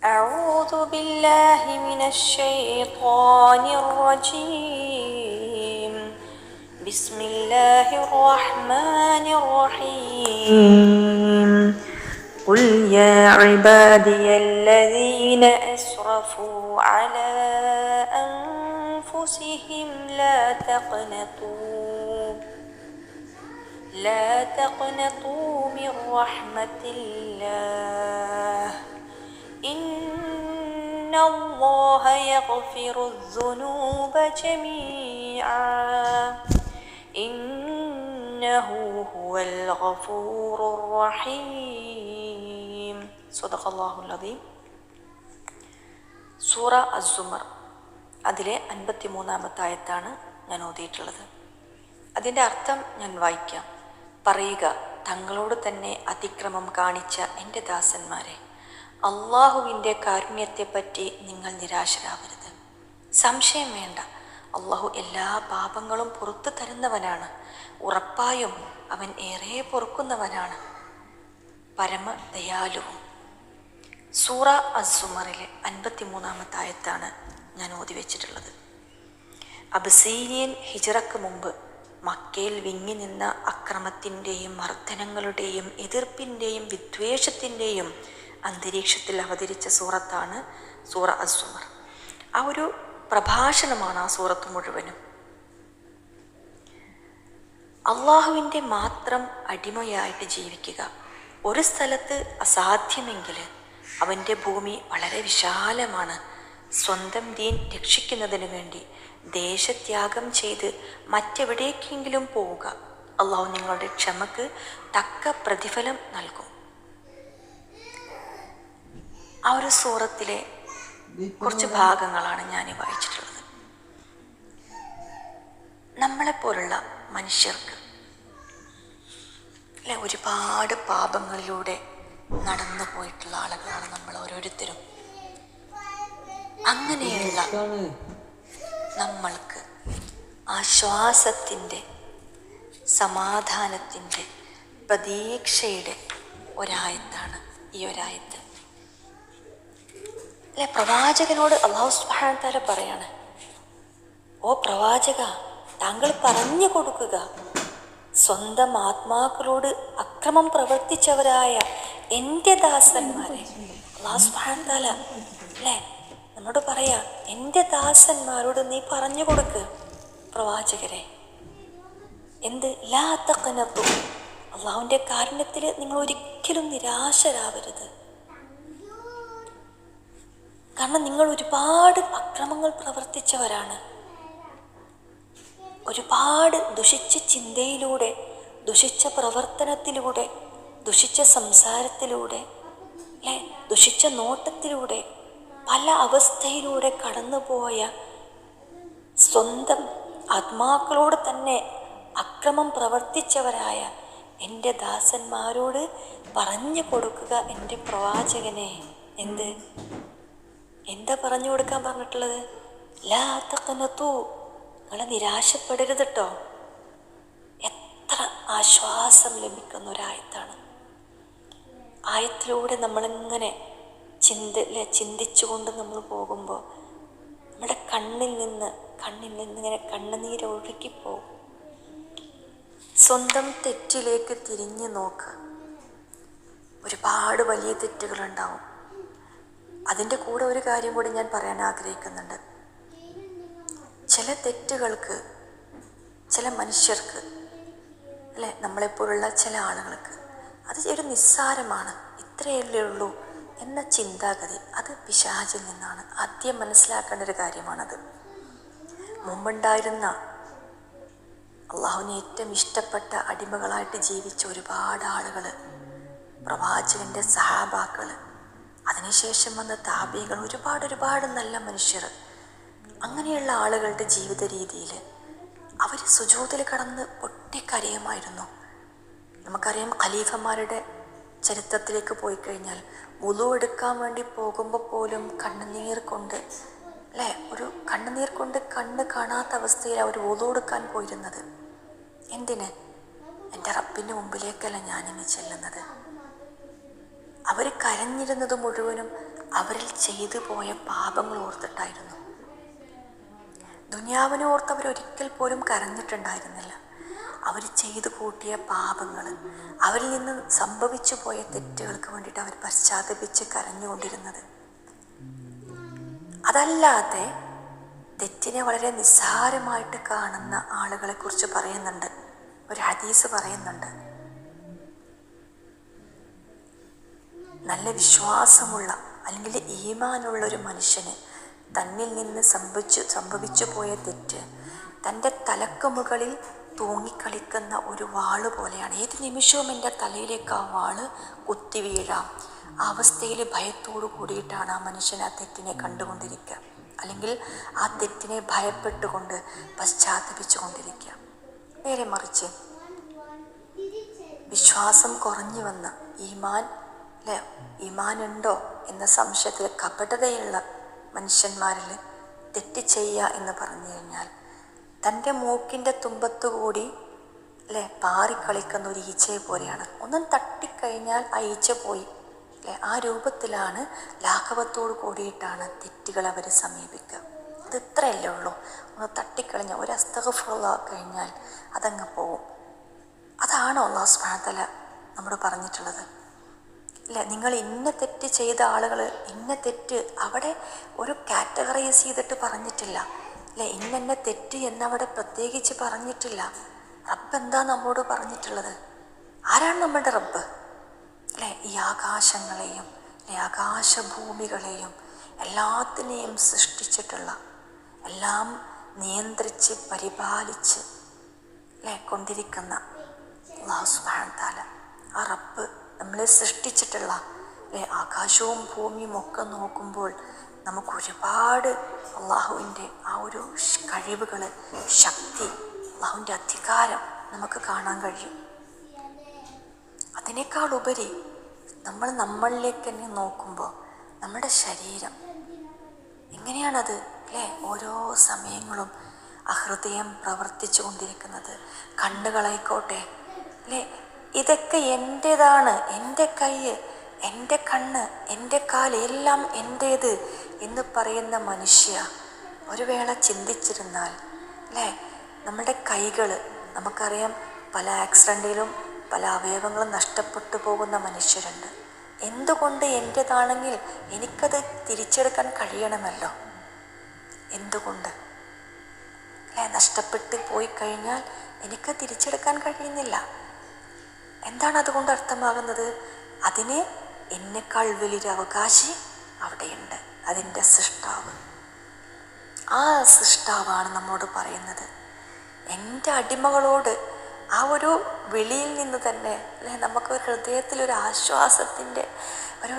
أعوذ بالله من الشيطان الرجيم. بسم الله الرحمن الرحيم. قل يا عبادي الذين أسرفوا على أنفسهم لا تقنطوا من رحمة الله إن الله يغفر الذنوب جميعا إنه هو الغفور الرحيم. صدق الله العظيم. സൂറ അസ്സുമർ അതിലെ 53-ാമത്തെ ആയത്താണ് ഞാൻ ഓതിയിട്ടുള്ളത്. അതിൻ്റെ അർത്ഥം ഞാൻ വായിക്കാം. പറയുക, തങ്ങളോട് തന്നെ അതിക്രമം കാണിച്ച എൻ്റെ ദാസന്മാരെ, അള്ളാഹുവിൻ്റെ കാരുണ്യത്തെപ്പറ്റി നിങ്ങൾ നിരാശരാവരുത്. സംശയം വേണ്ട, അള്ളാഹു എല്ലാ പാപങ്ങളും പുറത്തു തരുന്നവനാണ്. ഉറപ്പായും അവൻ ഏറെ പൊറുക്കുന്നവനാണ്, പരമദയാലുവും. സൂറ അസ്സുമറിലെ 53-ാമത്തെ ആയത്താണ് ഞാൻ ഓതി വെച്ചിട്ടുള്ളത്. അബസീനിയൻ ഹിജ്റക്ക് മുമ്പ് മക്കയിൽ വിങ്ങി നിന്ന അക്രമത്തിൻ്റെയും മർദ്ദനങ്ങളുടെയും എതിർപ്പിൻ്റെയും വിദ്വേഷത്തിൻ്റെയും അന്തരീക്ഷത്തിൽ അവതരിച്ച സൂറത്താണ് സൂറ അസ്സുമർ. ആ ഒരു പ്രഭാഷണമാണ് ആ സൂറത്ത് മുഴുവനും. അള്ളാഹുവിൻ്റെ മാത്രം അടിമയായിട്ട് ജീവിക്കുക. ഒരു സ്ഥലത്ത് അസാധ്യമെങ്കിൽ അവൻ്റെ ഭൂമി വളരെ വിശാലമാണ്. സ്വന്തം ദീൻ രക്ഷിക്കുന്നതിന് വേണ്ടി ദേശത്യാഗം ചെയ്ത് മറ്റെവിടേക്കെങ്കിലും പോവുക. അള്ളാഹു നിങ്ങളുടെ ക്ഷമക്ക് തക്ക പ്രതിഫലം നൽകും. ആ ഒരു സൂറത്തിലെ കുറച്ച് ഭാഗങ്ങളാണ് ഞാൻ വായിച്ചിട്ടുള്ളത്. നമ്മളെപ്പോലുള്ള മനുഷ്യർക്ക് അല്ലെ, ഒരുപാട് പാപങ്ങളിലൂടെ നടന്നു പോയിട്ടുള്ള ആളുകളാണ് നമ്മൾ ഓരോരുത്തരും. അങ്ങനെയുള്ള നമ്മൾക്ക് ആശ്വാസത്തിൻ്റെ, സമാധാനത്തിൻ്റെ, പ്രതീക്ഷയുടെ ഒരായത്താണ് ഈ ഒരായത്ത്. അല്ലെ, പ്രവാചകനോട് അല്ലാഹു സുബ്ഹാനഹു വ തആല പറയാണ്, ഓ പ്രവാചക, താങ്കൾ പറഞ്ഞു കൊടുക്കുക, സ്വന്തം ആത്മാക്കളോട് അക്രമം പ്രവർത്തിച്ചവരായ എൻ്റെ ദാസന്മാരെ. അല്ലാഹു സുബ്ഹാനഹു വ തആല അല്ലേ നമ്മോട് പറയാ, എൻ്റെ ദാസന്മാരോട് നീ പറഞ്ഞു കൊടുക്ക് പ്രവാചകരെ. എന്ത്? ലാ തഖ്നതു, അള്ളാഹുവിൻ്റെ കാരുണ്യത്തിൽ നിങ്ങൾ ഒരിക്കലും നിരാശരാവരുത്. കാരണം നിങ്ങൾ ഒരുപാട് അക്രമങ്ങൾ പ്രവർത്തിച്ചവരാണ്. ഒരുപാട് ദുഷിച്ച ചിന്തയിലൂടെ, ദുഷിച്ച പ്രവർത്തനത്തിലൂടെ, ദുഷിച്ച സംസാരത്തിലൂടെ, അല്ലെ, ദുഷിച്ച നോട്ടത്തിലൂടെ, പല അവസ്ഥയിലൂടെ കടന്നുപോയ, സ്വന്തം ആത്മാക്കളോട് തന്നെ അക്രമം പ്രവർത്തിച്ചവരായ എൻ്റെ ദാസന്മാരോട് പറഞ്ഞു കൊടുക്കുക എൻ്റെ പ്രവാചകനെ. എന്താ പറഞ്ഞു കൊടുക്കാൻ പറഞ്ഞിട്ടുള്ളത്? ലാ തഖ്നതു, നിങ്ങൾ നിരാശപ്പെടരുത് കേട്ടോ. എത്ര ആശ്വാസം ലഭിക്കുന്ന ആയത്തിലൂടെ നമ്മളിങ്ങനെ ചിന്തിച്ചുകൊണ്ട് നമ്മൾ പോകുമ്പോൾ നമ്മുടെ കണ്ണിൽ നിന്ന് ഇങ്ങനെ കണ്ണുനീര് ഒഴുകിപ്പോകും. സ്വന്തം തെറ്റിലേക്ക് തിരിഞ്ഞു നോക്കുക. ഒരുപാട് വലിയ തെറ്റുകളുണ്ടാവും. അതിൻ്റെ കൂടെ ഒരു കാര്യം കൂടി ഞാൻ പറയാൻ ആഗ്രഹിക്കുന്നുണ്ട്. ചില തെറ്റുകൾക്ക്, ചില മനുഷ്യർക്ക്, അല്ലെ, നമ്മളെപ്പോലുള്ള ചില ആളുകൾക്ക് അത് ഒരു നിസ്സാരമാണ്, ഇത്രയല്ലേ ഉള്ളൂ എന്ന ചിന്താഗതി, അത് പിശാചിൽ നിന്നാണ്. ആദ്യം മനസ്സിലാക്കേണ്ട ഒരു കാര്യമാണത്. മുമ്പുണ്ടായിരുന്ന അള്ളാഹുവിന് ഏറ്റവും ഇഷ്ടപ്പെട്ട അടിമകളായിട്ട് ജീവിച്ച ഒരുപാട് ആളുകൾ, പ്രവാചകൻ്റെ സഹാബാക്കൾ, അതിനുശേഷം വന്ന താബികൾ, ഒരുപാട് നല്ല മനുഷ്യർ, അങ്ങനെയുള്ള ആളുകളുടെ ജീവിത രീതിയിൽ അവർ സുജൂദിൽ കടന്ന് പൊട്ടിക്കരയുമായിരുന്നു. നമുക്കറിയാം, ഖലീഫമാരുടെ ചരിത്രത്തിലേക്ക് പോയി കഴിഞ്ഞാൽ വുളു എടുക്കാൻ വേണ്ടി പോകുമ്പോൾ പോലും കണ്ണുനീർ കൊണ്ട് കണ്ണ് കാണാത്ത അവസ്ഥയിൽ അവർ വുളു എടുക്കാൻ പോയിരുന്നത്. എന്തിന്? എൻ്റെ റബ്ബിൻ്റെ മുമ്പിലേക്കല്ല ഞാനിന്ന് ചെല്ലുന്നത്. അവർ കരഞ്ഞിരുന്നത് മുഴുവനും അവരിൽ ചെയ്തു പോയ പാപങ്ങൾ ഓർത്തിട്ടായിരുന്നു. ദുനിയാവിനെ ഓർത്ത് അവരൊരിക്കൽ പോലും കരഞ്ഞിട്ടുണ്ടായിരുന്നില്ല. അവർ ചെയ്തു കൂട്ടിയ പാപങ്ങൾ, അവരിൽ നിന്ന് സംഭവിച്ചു പോയ തെറ്റുകൾക്ക് വേണ്ടിയിട്ട് അവർ പശ്ചാത്തപിച്ച് കരഞ്ഞുകൊണ്ടിരുന്നത്. അതല്ലാതെ തെറ്റിനെ വളരെ നിസ്സാരമായിട്ട് കാണുന്ന ആളുകളെ കുറിച്ച് പറയുന്നുണ്ട്. ഒരു ഹദീസ് പറയുന്നുണ്ട്, നല്ല വിശ്വാസമുള്ള അല്ലെങ്കിൽ ഈമാനുള്ള ഒരു മനുഷ്യന് തന്നിൽ നിന്ന് സംഭവിച്ചു പോയ തെറ്റ് തൻ്റെ തലക്ക് മുകളിൽ തൂങ്ങിക്കളിക്കുന്ന ഒരു വാള് പോലെയാണ്. ഏത് നിമിഷവും എൻ്റെ തലയിലേക്ക് ആ വാള് കുത്തി വീഴാം. ആ അവസ്ഥയിൽ ഭയത്തോടു കൂടിയിട്ടാണ് ആ മനുഷ്യൻ ആ തെറ്റിനെ കണ്ടുകൊണ്ടിരിക്കുക, അല്ലെങ്കിൽ ആ തെറ്റിനെ ഭയപ്പെട്ടുകൊണ്ട് പശ്ചാത്തപിച്ചു കൊണ്ടിരിക്കുക. നേരെ മറിച്ച് വിശ്വാസം കുറഞ്ഞു വന്ന ഈമാനുണ്ടോ എന്ന സംശയത്തിൽ കപടതയുള്ള മനുഷ്യന്മാരിൽ തെറ്റ് ചെയ്യുക എന്ന് പറഞ്ഞു കഴിഞ്ഞാൽ തൻ്റെ മൂക്കിൻ്റെ തുമ്പത്തുകൂടി പാറിക്കളിക്കുന്ന ഒരു ഈച്ചയെ പോലെയാണ്. ഒന്നും തട്ടിക്കഴിഞ്ഞാൽ ആ ഈച്ച പോയി. ആ രൂപത്തിലാണ് ലാഘവത്തോട് കൂടിയിട്ടാണ് തെറ്റുകൾ അവർ സമീപിക്കുക. ഇത് ഇത്രയല്ലേ ഉള്ളൂ. ഒന്ന് തട്ടിക്കളിഞ്ഞാൽ ഒരു അസ്തഗ്ഫിറുല്ലാഹ് കഴിഞ്ഞാൽ അതങ്ങ് പോവും. അതാണോ അല്ലാഹു സുബ്ഹാനഹു വ തആല നമ്മോട് പറഞ്ഞിട്ടുള്ളത്? നിങ്ങൾ ഇന്ന തെറ്റ് ചെയ്ത ആളുകൾ ഇന്ന തെറ്റ് അവിടെ ഒരു കാറ്റഗറൈസ് ചെയ്തിട്ട് പറഞ്ഞിട്ടില്ല. ഇന്ന തെറ്റ് എന്നവിടെ പ്രത്യേകിച്ച് പറഞ്ഞിട്ടില്ല. റബ്ബ് എന്താ നമ്മോട് പറഞ്ഞിട്ടുള്ളത്? ആരാണ് നമ്മളുടെ റബ്ബ്? ഈ ആകാശങ്ങളെയും ആകാശഭൂമികളെയും എല്ലാത്തിനെയും സൃഷ്ടിച്ചിട്ടുള്ള, എല്ലാം നിയന്ത്രിച്ച് പരിപാലിച്ച് കൊണ്ടിരിക്കുന്ന അല്ലാഹു സുബ്ഹാനഹു വ തആല, ആ റബ്ബ് നമ്മളെ സൃഷ്ടിച്ചിട്ടുള്ള ആകാശവും ഭൂമിയും ഒക്കെ നോക്കുമ്പോൾ നമുക്ക് ഒരുപാട് അള്ളാഹുവിൻ്റെ ആ ഒരു കഴിവുകൾ, ശക്തി, അള്ളാഹുവിൻ്റെ അധികാരം നമുക്ക് കാണാൻ കഴിയും. അതിനേക്കാൾ ഉപരി നമ്മൾ നമ്മളിലേക്ക് തന്നെ നോക്കുമ്പോൾ നമ്മുടെ ശരീരം എങ്ങനെയാണത് ഓരോ സമയങ്ങളും ആ ഹൃദയം പ്രവർത്തിച്ചു കൊണ്ടിരിക്കുന്നത്. കണ്ണുകളായിക്കോട്ടെ, ഇതൊക്കെ എൻ്റേതാണ്, എൻ്റെ കൈ, എൻ്റെ കണ്ണ്, എൻ്റെ കാല് എല്ലാം എൻ്റേത് എന്ന് പറയുന്ന മനുഷ്യ ഒരു വേള ചിന്തിച്ചിരുന്നാൽ നമ്മുടെ കൈകൾ, നമുക്കറിയാം പല ആക്സിഡൻറ്റിലും പല അവയവങ്ങളും നഷ്ടപ്പെട്ടു പോകുന്ന മനുഷ്യരുണ്ട്. എന്തുകൊണ്ട് എൻ്റേതാണെങ്കിൽ എനിക്കത് തിരിച്ചെടുക്കാൻ കഴിയണമല്ലോ? എന്തുകൊണ്ട് നഷ്ടപ്പെട്ട് പോയി കഴിഞ്ഞാൽ എനിക്ക് തിരിച്ചെടുക്കാൻ കഴിയുന്നില്ല? എന്താണ് അതുകൊണ്ട് അർത്ഥമാകുന്നത്? അതിന് എന്നെക്കാൾ വലിയൊരു അവകാശി അവിടെയുണ്ട്, അതിൻ്റെ സൃഷ്ടാവ്. ആ സൃഷ്ടാവാണ് നമ്മോട് പറയുന്നത്. എൻ്റെ അടിമകളോട് ആ ഒരു വിളിയിൽ നിന്ന് തന്നെ നമുക്ക് ഹൃദയത്തിലൊരു ആശ്വാസത്തിൻ്റെ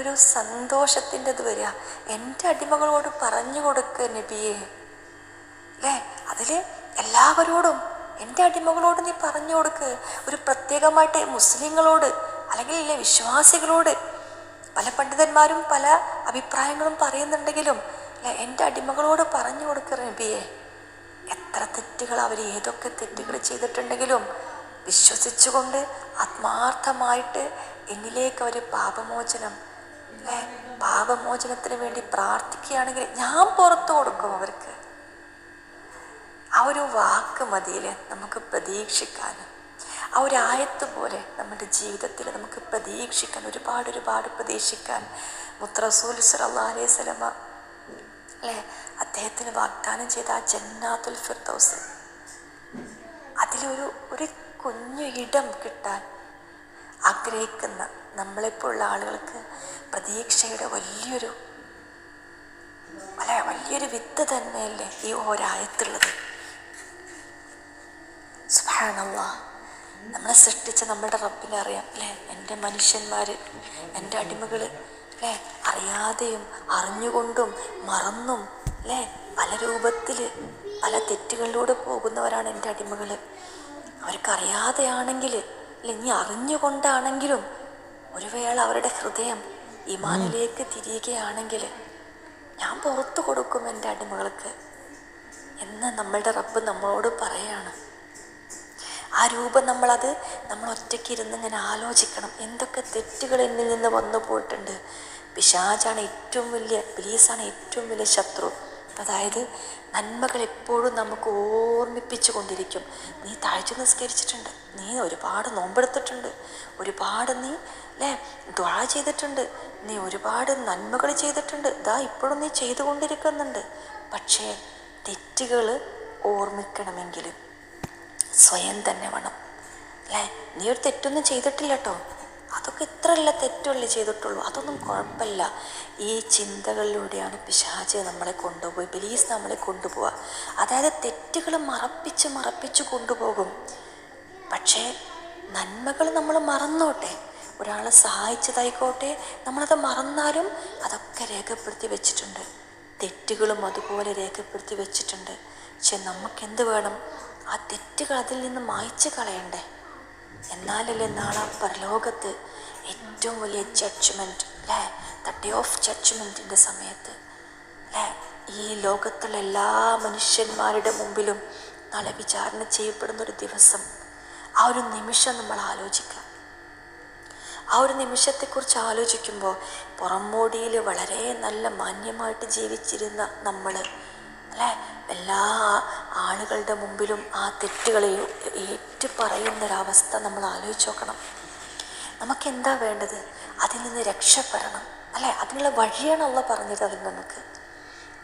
ഒരു സന്തോഷത്തിൻ്റെ ഇത് വരിക. എൻ്റെ അടിമകളോട് പറഞ്ഞു കൊടുക്കുക നബിയേ. അതിൽ എല്ലാവരോടും എൻ്റെ അടിമകളോട് നീ പറഞ്ഞു കൊടുക്ക്. ഒരു പ്രത്യേകമായിട്ട് മുസ്ലിങ്ങളോട് അല്ലെങ്കിൽ വിശ്വാസികളോട് പല പണ്ഡിതന്മാരും പല അഭിപ്രായങ്ങളും പറയുന്നുണ്ടെങ്കിലും എൻ്റെ അടിമകളോട് പറഞ്ഞു കൊടുക്കുക നബിയെ. എത്ര തെറ്റുകൾ അവർ ഏതൊക്കെ തെറ്റുകൾ ചെയ്തിട്ടുണ്ടെങ്കിലും വിശ്വസിച്ചുകൊണ്ട് ആത്മാർത്ഥമായിട്ട് എന്നിലേക്ക് അവർ പാപമോചനത്തിന് വേണ്ടി പ്രാർത്ഥിക്കുകയാണെങ്കിൽ ഞാൻ പുറത്തു കൊടുക്കും അവർക്ക്. ആ ഒരു വാക്ക് മതിയിൽ നമുക്ക് പ്രതീക്ഷിക്കാനും, ആ ഒരു ആയത്ത് പോലെ നമ്മുടെ ജീവിതത്തിൽ നമുക്ക് പ്രതീക്ഷിക്കാൻ, ഒരുപാട് പ്രതീക്ഷിക്കാൻ റസൂൽ സ്വല്ലല്ലാഹു അലൈഹി വസല്ലമ അദ്ദേഹത്തിന് വാഗ്ദാനം ചെയ്ത ആ ജന്നാത്തുൽ ഫിർദൗസ്, അതിലൊരു കുഞ്ഞു ഇടം കിട്ടാൻ ആഗ്രഹിക്കുന്ന നമ്മളെപ്പോലുള്ള ആളുകൾക്ക് പ്രതീക്ഷയുടെ വലിയൊരു വിത്ത് തന്നെയല്ലേ ഈ ഒരായത്തുള്ളത്. സുബ്ഹാനല്ലാഹ്, നമ്മളെ സൃഷ്ടിച്ച നമ്മുടെ റബ്ബിനെ അറിയാം എൻ്റെ മനുഷ്യന്മാർ, എൻ്റെ അടിമകൾ അറിയാതെയും അറിഞ്ഞുകൊണ്ടും മറന്നും പല രൂപത്തിൽ പല തെറ്റുകളിലൂടെ പോകുന്നവരാണ് എൻ്റെ അടിമകൾ. അവർക്കറിയാതെയാണെങ്കിൽ ഇനി അറിഞ്ഞുകൊണ്ടാണെങ്കിലും ഒരു വേള അവരുടെ ഹൃദയം ഈമാനിലേക്ക് തിരിയുകയാണെങ്കിൽ ഞാൻ പുറത്തു കൊടുക്കും എൻ്റെ അടിമകൾക്ക് എന്ന് നമ്മളുടെ റബ്ബ് നമ്മളോട് പറയാണ്. ആ രൂപം നമ്മൾ ഒറ്റയ്ക്ക് ഇരുന്ന് ഇങ്ങനെ ആലോചിക്കണം. എന്തൊക്കെ തെറ്റുകൾ എന്നിൽ നിന്ന് വന്നു പോയിട്ടുണ്ട്, പിശാചാണ് ഏറ്റവും വലിയ, ഇബ്ലീസാണ് ഏറ്റവും വലിയ ശത്രു. അതായത് നന്മകൾ എപ്പോഴും നമുക്ക് ഓർമ്മിപ്പിച്ചു കൊണ്ടിരിക്കും. നീ താഴ്ച നിസ്കരിച്ചിട്ടുണ്ട്, നീ ഒരുപാട് നോമ്പെടുത്തിട്ടുണ്ട്, ഒരുപാട് നീ ദുആ ചെയ്തിട്ടുണ്ട്, നീ ഒരുപാട് നന്മകൾ ചെയ്തിട്ടുണ്ട്, ഇതാ ഇപ്പോഴും നീ ചെയ്തുകൊണ്ടിരിക്കുന്നുണ്ട്. പക്ഷേ തെറ്റുകൾ ഓർമ്മിക്കണമെങ്കിൽ സ്വയം തന്നെ വേണം. നീ ഒരു തെറ്റൊന്നും ചെയ്തിട്ടില്ല കേട്ടോ, അതൊക്കെ ഇത്രയല്ല തെറ്റല്ലേ ചെയ്തിട്ടുള്ളൂ, അതൊന്നും കുഴപ്പമില്ല. ഈ ചിന്തകളിലൂടെയാണ് പിശാച് നമ്മളെ കൊണ്ടുപോയി, ഇബ്ലീസ് നമ്മളെ കൊണ്ടുപോവുക. അതായത് തെറ്റുകൾ മറപ്പിച്ച് കൊണ്ടുപോകും. പക്ഷേ നന്മകൾ നമ്മൾ മറന്നോട്ടെ, ഒരാളെ സഹായിച്ചതായിക്കോട്ടെ, നമ്മളത് മറന്നാലും അതൊക്കെ രേഖപ്പെടുത്തി വെച്ചിട്ടുണ്ട്. തെറ്റുകളും അതുപോലെ രേഖപ്പെടുത്തി വെച്ചിട്ടുണ്ട്. പക്ഷെ നമുക്കെന്ത് വേണം? ആ തെറ്റുകൾ അതിൽ നിന്ന് മായ്ച്ച് കളയണ്ടേ? എന്നാലല്ലേ നാളെ പരലോകത്ത് ഏറ്റവും വലിയ ജഡ്ജ്മെൻറ്റ്, ദ ഡേ ഓഫ് ജഡ്ജ്മെൻറ്റിൻ്റെ സമയത്ത് ഈ ലോകത്തുള്ള എല്ലാ മനുഷ്യന്മാരുടെ മുമ്പിലും നാളെ വിചാരണ ചെയ്യപ്പെടുന്നൊരു ദിവസം. ആ ഒരു നിമിഷം നമ്മൾ ആലോചിക്കുക. ആ ഒരു നിമിഷത്തെക്കുറിച്ച് ആലോചിക്കുമ്പോൾ പുറംമോടിയിൽ വളരെ നല്ല മാന്യമായിട്ട് ജീവിച്ചിരുന്ന നമ്മൾ എല്ലാ ആളുകളുടെ മുമ്പിലും ആ തെറ്റുകളെ ഏറ്റു പറയുന്നൊരവസ്ഥ നമ്മൾ ആലോചിച്ച് നോക്കണം. നമുക്കെന്താ വേണ്ടത്? അതിൽ നിന്ന് രക്ഷപ്പെടണം, അതിനുള്ള വഴിയാണ് അള്ളാഹ് പറഞ്ഞത്. അതിൽ നമുക്ക്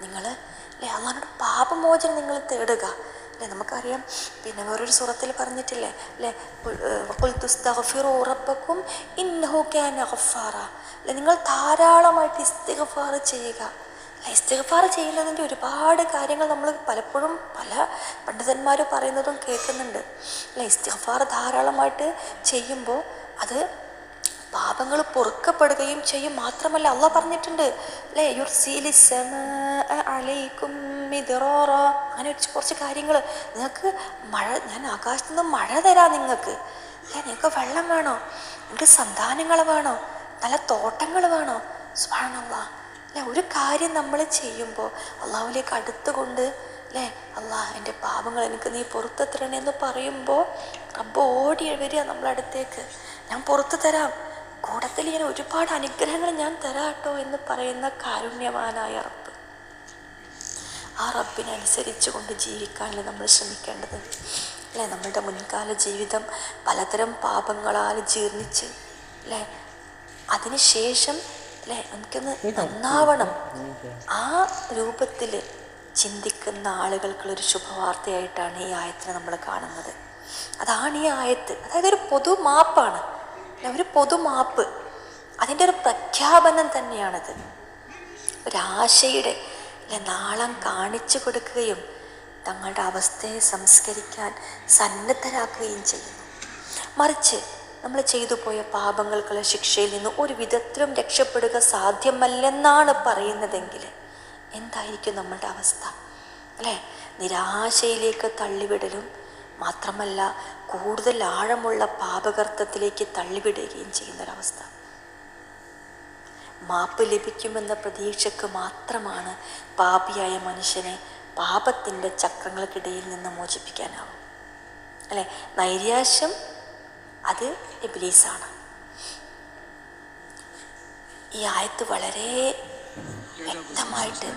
നിങ്ങൾ അള്ളാഹുവിനോട് പാപമോചനം നിങ്ങൾ തേടുക. നമുക്കറിയാം, പിന്നെ വേറൊരു സൂറത്തിൽ പറഞ്ഞിട്ടില്ലേ, റബ്ബക്കും ഇന്നഹു കാന ഗഫാറ. നിങ്ങൾ ധാരാളമായിട്ട് ഇസ്തിഗ്ഫാർ ചെയ്യുക. ഇസ്തിഗ്ഫാർ ചെയ്യുന്നതിൻ്റെ ഒരുപാട് കാര്യങ്ങൾ നമ്മൾ പലപ്പോഴും പല പണ്ഡിതന്മാർ പറയുന്നതും കേൾക്കുന്നുണ്ട്. ഇസ്തിഗ്ഫാർ ധാരാളമായിട്ട് ചെയ്യുമ്പോൾ അത് പാപങ്ങൾ പൊറുക്കപ്പെടുകയും ചെയ്യും. മാത്രമല്ല അള്ളാഹ് പറഞ്ഞിട്ടുണ്ട്, അങ്ങനെ കുറച്ച് കാര്യങ്ങൾ. നിങ്ങൾക്ക് മഴ, ഞാൻ ആകാശത്തു നിന്ന് മഴ തരാം നിങ്ങൾക്ക്. നിങ്ങൾക്ക് വെള്ളം വേണോ? നിങ്ങൾക്ക് സന്താനങ്ങൾ വേണോ? നല്ല തോട്ടങ്ങൾ വേണോ? സുബ്ഹാനല്ലാഹ്. ഒരു കാര്യം നമ്മൾ ചെയ്യുമ്പോൾ അള്ളാഹുവിലേക്ക് അടുത്തുകൊണ്ട് അള്ളാഹ് എൻ്റെ പാപങ്ങൾ എനിക്ക് നീ പുറത്തു തരണേ എന്ന് പറയുമ്പോൾ റബ്ബ് ഓടി വരിക നമ്മളടുത്തേക്ക്. ഞാൻ പുറത്തു തരാം, കൂടത്തിൽ ഞാൻ ഒരുപാട് അനുഗ്രഹങ്ങൾ ഞാൻ തരാട്ടോ എന്ന് പറയുന്ന കാരുണ്യവാനായ റബ്ബ്. ആ റബ്ബിനനുസരിച്ച് കൊണ്ട് ജീവിക്കാനല്ലേ നമ്മൾ ശ്രമിക്കേണ്ടത്. നമ്മളുടെ മുൻകാല ജീവിതം പലതരം പാപങ്ങളാൽ ജീർണിച്ച് അതിനുശേഷം നമുക്കൊന്ന് നന്നാവണം. ആ രൂപത്തിൽ ചിന്തിക്കുന്ന ആളുകൾക്കുള്ളൊരു ശുഭവാർത്തയായിട്ടാണ് ഈ ആയത്തിനെ നമ്മൾ കാണുന്നത്. അതാണ് ഈ ആയത്ത്. അതായത് ഒരു പൊതുമാപ്പാണ്, ഒരു പൊതുമാപ്പ്. അതിൻ്റെ ഒരു പ്രഖ്യാപനം തന്നെയാണത്. ഒരാശയുടെ നാളം കാണിച്ചു കൊടുക്കുകയും തങ്ങളുടെ അവസ്ഥയെ സംസ്കരിക്കാൻ സന്നദ്ധരാക്കുകയും ചെയ്യുന്നു. മറിച്ച് നമ്മൾ ചെയ്തു പോയ പാപങ്ങൾക്കുള്ള ശിക്ഷയിൽ നിന്ന് ഒരു വിധത്തിലും രക്ഷപ്പെടുക സാധ്യമല്ലെന്നാണ് പറയുന്നതെങ്കിൽ എന്തായിരിക്കും നമ്മളുടെ അവസ്ഥ? നിരാശയിലേക്ക് തള്ളിവിടലും മാത്രമല്ല, കൂടുതൽ ആഴമുള്ള പാപകർത്തത്തിലേക്ക് തള്ളിവിടുകയും ചെയ്യുന്നൊരവസ്ഥ. മാപ്പ് ലഭിക്കുമെന്ന പ്രതീക്ഷയ്ക്ക് മാത്രമാണ് പാപിയായ മനുഷ്യനെ പാപത്തിൻ്റെ ചക്രങ്ങൾക്കിടയിൽ നിന്ന് മോചിപ്പിക്കാനാവും. നൈരാശ്യം അത് ഇബ്ലീസാണ്. ഈ ആയത്ത് വളരെ വ്യക്തമായിട്ട്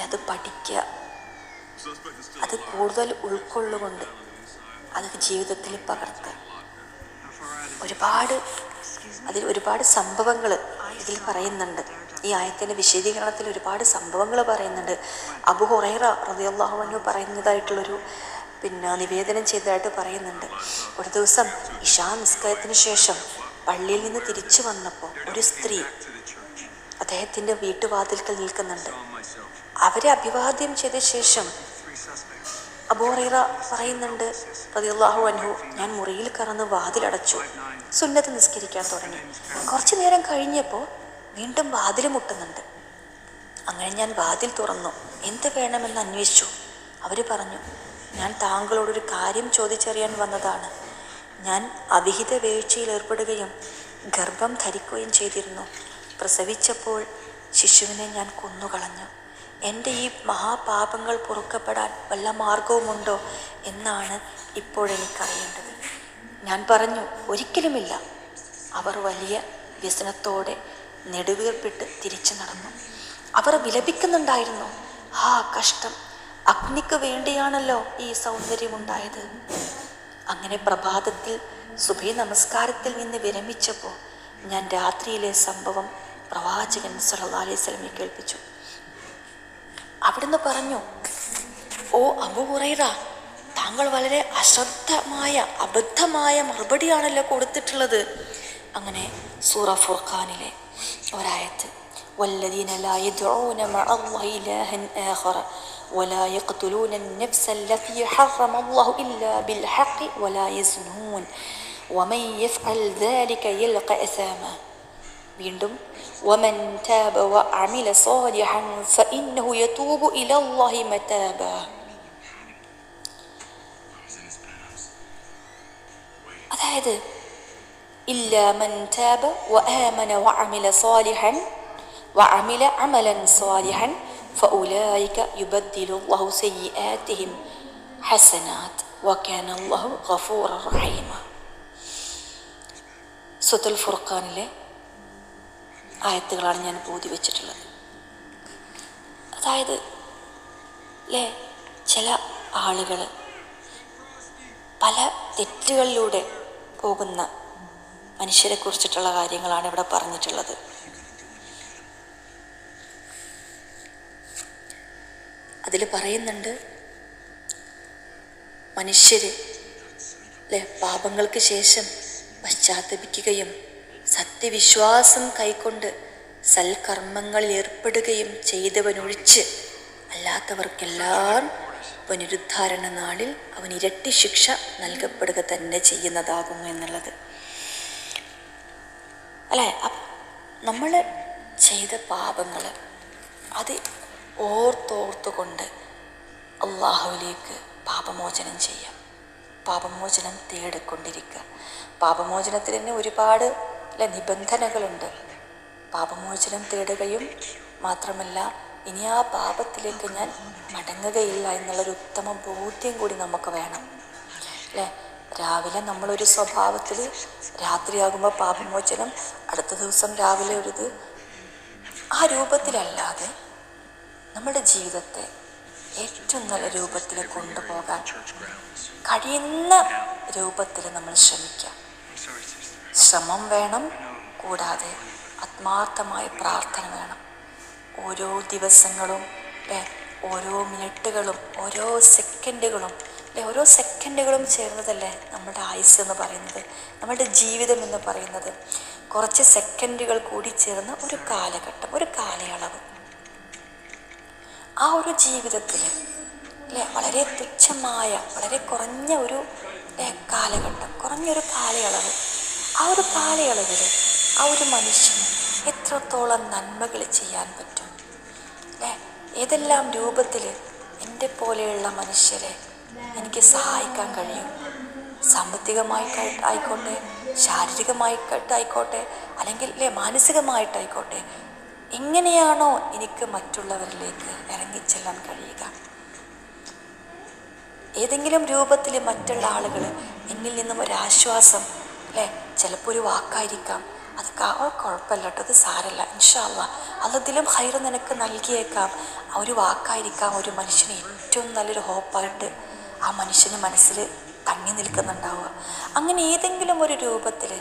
അത് പഠിക്കുക, അത് കൂടുതൽ ഉൾക്കൊള്ളുകൊണ്ട് അത് ജീവിതത്തിൽ പകർത്തുക. ഒരുപാട് സംഭവങ്ങൾ ഇതിൽ പറയുന്നുണ്ട്. ഈ ആയത്തിൻ്റെ വിശദീകരണത്തിൽ ഒരുപാട് സംഭവങ്ങൾ പറയുന്നുണ്ട്. അബൂ ഹുറൈറ റളിയല്ലാഹു അൻഹു പറയുന്നതായിട്ടുള്ളൊരു നിവേദനം ചെയ്തതായിട്ട് പറയുന്നുണ്ട്. ഒരു ദിവസം ഇശാ നിസ്കാരത്തിന് ശേഷം പള്ളിയിൽ നിന്ന് തിരിച്ചു വന്നപ്പോൾ ഒരു സ്ത്രീ അദ്ദേഹത്തിൻ്റെ വീട്ടുവാതിൽക്കൽ നിൽക്കുന്നുണ്ട്. അവരെ അഭിവാദ്യം ചെയ്ത ശേഷം അബൂ ഹുറൈറ പറയുന്നുണ്ട് റളിയല്ലാഹു അൻഹു, ഞാൻ മുറിയിൽ കടന്ന് വാതിലടച്ചു, സുന്നത്ത് നിസ്കരിക്കാൻ തുടങ്ങി. കുറച്ചു നേരം കഴിഞ്ഞപ്പോൾ വീണ്ടും വാതിൽ മുട്ടുന്നുണ്ട്. അങ്ങനെ ഞാൻ വാതിൽ തുറന്നു, എന്ത് വേണമെന്ന് അന്വേഷിച്ചു. അവർ പറഞ്ഞു, ഞാൻ താങ്കളോടൊരു കാര്യം ചോദിച്ചറിയാൻ വന്നതാണ്. ഞാൻ അവിഹിത വീഴ്ചയിൽ ഏർപ്പെടുകയും ഗർഭം ധരിക്കുകയും ചെയ്തിരുന്നു. പ്രസവിച്ചപ്പോൾ ശിശുവിനെ ഞാൻ കൊന്നുകളഞ്ഞു. എൻ്റെ ഈ മഹാപാപങ്ങൾ പൊറുക്കപ്പെടാൻ വല്ല മാർഗവുമുണ്ടോ എന്നാണ് ഇപ്പോഴെനിക്കറിയേണ്ടത്. ഞാൻ പറഞ്ഞു, ഒരിക്കലുമില്ല. അവർ വലിയ വ്യസനത്തോടെ നെടുവീർപ്പിട്ട് തിരിച്ചു നടന്നു. അവർ വിലപിക്കുന്നുണ്ടായിരുന്നു, കഷ്ടം, അഗ്നിക്ക് വേണ്ടിയാണല്ലോ ഈ സൗന്ദര്യമുണ്ടായത്. അങ്ങനെ പ്രഭാതത്തിൽ സുബഹി നമസ്കാരത്തിൽ നിന്ന് വിരമിച്ചപ്പോൾ ഞാൻ രാത്രിയിലെ സംഭവം പ്രവാചകൻ സല്ലല്ലാഹു അലൈഹി വസല്ലമയെ കേൾപ്പിച്ചു. അവിടുന്ന് പറഞ്ഞു, ഓ അബൂ ഹുറൈറ, താങ്കൾ വളരെ അശ്രദ്ധമായ അബദ്ധമായ മറുപടിയാണല്ലോ കൊടുത്തിട്ടുള്ളത്. അങ്ങനെ സൂറ ഫുർഖാനിലെ ഒരായത്ത്, വല്ലദീന ലാ യദ്ഊന മഅല്ലാഹി ഇലാഹൻ ആഖറ വലാ യഖ്തുലൂന അൻ-നഫ്സ അല്ലതീ ഹറമ അല്ലാഹു ഇല്ലാ ബിൽ ഹഖ് വലാ യസ്നൂൻ വമൻ യഫ്അൽ ദാലിക യൽഖ അസാമ. വീണ്ടും വമൻ താബ വഅമില സാലിഹൻ ഫഇന്നഹു യതൂബു ഇലല്ലാഹി മതാബ. അതായത് ഇല്ലാ മൻ താബ വആമന വഅമില സാലിഹൻ വഅമില അമലൻ സാലിഹൻ ഫഉലൈക യുബദ്ദിലുല്ലാഹു സയ്യിആതിഹിം ഹസനാത്ത് വകാന അല്ലാഹു ഗഫൂറർ റഹീമ. സൂറത്തുൽ ഫുർഖാനിലെ ആയത്തുകളാണ് ഞാൻ ഓതി വെച്ചിട്ടുള്ളത്. അതായത് ചില ആളുകൾ പല തെറ്റുകളിലൂടെ പോകുന്ന മനുഷ്യരെ കുറിച്ചിട്ടുള്ള കാര്യങ്ങളാണ് ഇവിടെ പറഞ്ഞിട്ടുള്ളത്. അതിൽ പറയുന്നുണ്ട്, മനുഷ്യര് പാപങ്ങൾക്ക് ശേഷം പശ്ചാത്തപിക്കുകയും സത്യവിശ്വാസം കൈക്കൊണ്ട് സൽക്കർമ്മങ്ങളിൽ ഏർപ്പെടുകയും ചെയ്തവനൊഴിച്ച് അല്ലാത്തവർക്കെല്ലാം പുനരുദ്ധാരണ നാളിൽ അവൻ ഇരട്ടി ശിക്ഷ നൽകപ്പെടുക തന്നെ ചെയ്യുന്നതാകുന്നു എന്നുള്ളത് അല്ലേ. നമ്മൾ ചെയ്ത പാപങ്ങൾ അത് ഓർത്തോർത്തുകൊണ്ട് അള്ളാഹുവിലേക്ക് പാപമോചനം ചെയ്യാം, പാപമോചനം തേടിക്കൊണ്ടിരിക്കുക. പാപമോചനത്തിൽ തന്നെ ഒരുപാട് നിബന്ധനകളുണ്ട്. പാപമോചനം തേടുകയും മാത്രമല്ല, ഇനി ആ പാപത്തിലേക്ക് ഞാൻ മടങ്ങുകയില്ല എന്നുള്ളൊരു ഉത്തമ ബോധ്യം കൂടി നമുക്ക് വേണം അല്ലേ. രാവിലെ നമ്മളൊരു സ്വഭാവത്തിൽ, രാത്രിയാകുമ്പോൾ പാപമോചനം, അടുത്ത ദിവസം രാവിലെ ഒരിത്, ആ രൂപത്തിലല്ലാതെ നമ്മുടെ ജീവിതത്തെ ഏറ്റവും നല്ല രൂപത്തിൽ കൊണ്ടുപോകാൻ കഴിയുന്ന രൂപത്തിൽ നമ്മൾ ശ്രമിക്കാം. ശ്രമം വേണം, കൂടാതെ ആത്മാർത്ഥമായ പ്രാർത്ഥന വേണം. ഓരോ ദിവസങ്ങളും ഓരോ മിനിറ്റുകളും ഓരോ സെക്കൻഡുകളും ചേർന്നതല്ലേ നമ്മുടെ ആയുസ് എന്ന് പറയുന്നത്, നമ്മുടെ ജീവിതം എന്ന് പറയുന്നത്. കുറച്ച് സെക്കൻഡുകൾ കൂടി ചേർന്ന ഒരു കാലഘട്ടം, ഒരു കാലയളവ്. ആ ഒരു ജീവിതത്തിൽ വളരെ തുച്ഛമായ, വളരെ കുറഞ്ഞ ഒരു കാലഘട്ടം, കുറഞ്ഞൊരു കാലയളവ്. ആ ഒരു കാലയളവിൽ ആ ഒരു മനുഷ്യന് എത്രത്തോളം നന്മകൾ ചെയ്യാൻ പറ്റും ഏതെല്ലാം രൂപത്തിൽ എൻ്റെ പോലെയുള്ള മനുഷ്യരെ എനിക്ക് സഹായിക്കാൻ കഴിയും. സാമ്പത്തികമായിട്ടായിക്കോട്ടെ, ശാരീരികമായിട്ടായിക്കോട്ടെ, അല്ലെങ്കിൽ മാനസികമായിട്ടായിക്കോട്ടെ, എങ്ങനെയാണോ എനിക്ക് മറ്റുള്ളവരിലേക്ക് ഇറങ്ങിച്ചെല്ലാൻ കഴിയുക. ഏതെങ്കിലും രൂപത്തിൽ മറ്റുള്ള ആളുകൾ എന്നിൽ നിന്നും ഒരാശ്വാസം ചിലപ്പോൾ ഒരു വാക്കായിരിക്കാം, അത് കുഴപ്പമില്ല കേട്ടോ, അത് സാരല്ല, ഇൻഷാ അല്ലാഹ് അതിലും ഹൈറ് നിനക്ക് നൽകിയേക്കാം. ആ ഒരു വാക്കായിരിക്കാം ഒരു മനുഷ്യന് ഏറ്റവും നല്ലൊരു ഹോപ്പായിട്ട് ആ മനുഷ്യന് മനസ്സിൽ തങ്ങി നിൽക്കുന്നുണ്ടാവുക. അങ്ങനെ ഏതെങ്കിലും ഒരു രൂപത്തിൽ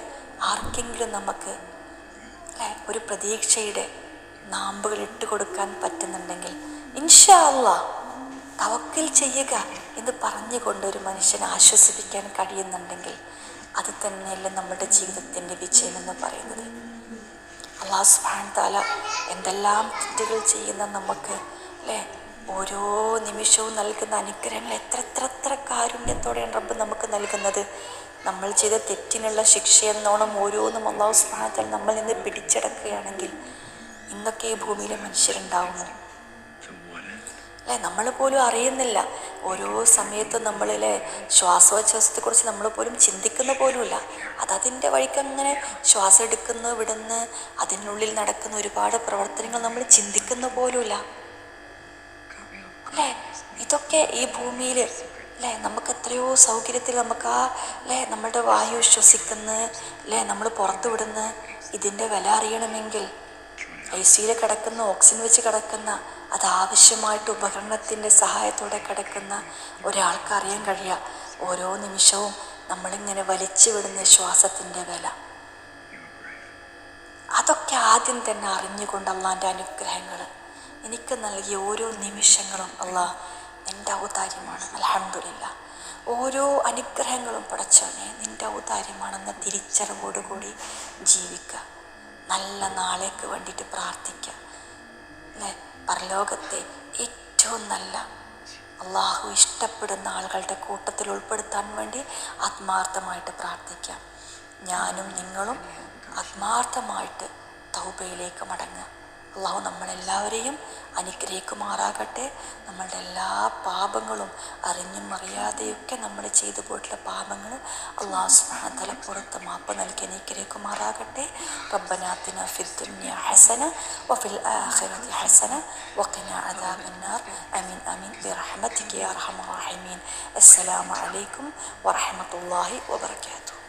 ആർക്കെങ്കിലും നമുക്ക് ഒരു പ്രതീക്ഷയുടെ നാമ്പുകൾ ഇട്ട് കൊടുക്കാൻ പറ്റുന്നുണ്ടെങ്കിൽ ഇൻഷാ അല്ലാഹ് തവക്കൽ ചെയ്യുക എന്ന് പറഞ്ഞുകൊണ്ട് ഒരു മനുഷ്യനെ ആശ്വസിപ്പിക്കാൻ കഴിയുന്നുണ്ടെങ്കിൽ അത് തന്നെയല്ലേ നമ്മുടെ ജീവിതത്തിൻ്റെ വിജയം എന്ന് പറയുന്നത്. അല്ലാഹു സുബ്ഹാനഹു വ തആല എന്തെല്ലാം തെറ്റുകൾ ചെയ്യുന്ന നമുക്ക് ഓരോ നിമിഷവും നൽകുന്ന അനുഗ്രഹങ്ങൾ എത്ര കാരുണ്യത്തോടെയാണ് റബ്ബ് നമുക്ക് നൽകുന്നത്. നമ്മൾ ചെയ്ത തെറ്റിനുള്ള ശിക്ഷയെന്നോണം ഓരോന്നും അല്ലാഹു സുബ്ഹാനഹു വ തആല നമ്മളിൽ നിന്ന് പിടിച്ചടക്കുകയാണെങ്കിൽ ഇന്നൊക്കെ ഈ ഭൂമിയിലെ മനുഷ്യരുണ്ടാവുമോ? നമ്മൾ പോലും അറിയുന്നില്ല. ഓരോ സമയത്തും നമ്മളിലെ ശ്വാസോച്ഛ്വാസത്തെക്കുറിച്ച് നമ്മൾ പോലും ചിന്തിക്കുന്ന പോലുമില്ല. അതതിൻ്റെ വഴിക്ക് അങ്ങനെ ശ്വാസം എടുക്കുന്നു, വിടുന്ന്, അതിനുള്ളിൽ നടക്കുന്ന ഒരുപാട് പ്രവർത്തനങ്ങൾ നമ്മൾ ചിന്തിക്കുന്ന പോലുമില്ല ഇതൊക്കെ ഈ ഭൂമിയിൽ നമുക്ക് എത്രയോ സൗകര്യത്തിൽ നമുക്ക് ആ നമ്മുടെ വായു ശ്വസിക്കുന്ന നമ്മൾ പുറത്തു വിടുന്ന ഇതിൻ്റെ വില അറിയണമെങ്കിൽ ICUയിൽ കിടക്കുന്ന, ഓക്സിജൻ വെച്ച് കിടക്കുന്ന, അത് ആവശ്യമായിട്ട് ഉപകരണത്തിൻ്റെ സഹായത്തോടെ കിടക്കുന്ന ഒരാൾക്ക് അറിയാൻ കഴിയുക ഓരോ നിമിഷവും നമ്മളിങ്ങനെ വലിച്ചു വിടുന്ന ശ്വാസത്തിൻ്റെ വില. അതൊക്കെ ആദ്യം തന്നെ അറിഞ്ഞുകൊണ്ട് അള്ളാൻ്റെ അനുഗ്രഹങ്ങൾ എനിക്ക് നൽകിയ ഓരോ നിമിഷങ്ങളും അള്ളാഹ് നിൻ്റെ ഔദാര്യമാണ്. അൽഹംദുലില്ലാ. ഓരോ അനുഗ്രഹങ്ങളും പടച്ചവനെ നിൻ്റെ ഔദാര്യമാണെന്ന തിരിച്ചറിവോടുകൂടി ജീവിക്കുക. നല്ല നാളേക്ക് വേണ്ടിയിട്ട് പ്രാർത്ഥിക്കുക അല്ലേ? പരലോകത്തെ ഏറ്റവും നല്ല അള്ളാഹു ഇഷ്ടപ്പെടുന്ന ആളുകളുടെ കൂട്ടത്തിൽ ഉൾപ്പെടുത്താൻ വേണ്ടി ആത്മാർത്ഥമായിട്ട് പ്രാർത്ഥിക്കാം. ഞാനും നിങ്ങളും ആത്മാർത്ഥമായിട്ട് തൗബയിലേക്ക് മടങ്ങുക. അള്ളാഹു നമ്മളെല്ലാവരെയും അനുഗ്രഹിക്കുമാറാകട്ടെ. നമ്മളുടെ എല്ലാ പാപങ്ങളും അറിഞ്ഞും അറിയാതെയൊക്കെ നമ്മൾ ചെയ്തു പോയിട്ടുള്ള പാപങ്ങൾ അള്ളാഹു സുബ്ഹാനഹു വ തആല പുറത്ത് മാപ്പ് നൽകി അനുഗ്രഹിക്കുമാറാകട്ടെ. റബ്ബനാ ആതിനാ ഫിദ്ദുനിയ ഹസന വഫിൽ ആഖിറതി ഹസന വഖിനാ അദാബന്നാർ. ആമീൻ ആമീൻ ബിറഹ്മതിക യാ അർഹമർ റഹീമീൻ. അസ്സലാമു അലൈക്കും വറഹ്മത്തുള്ളാഹി വബറകാതുഹു.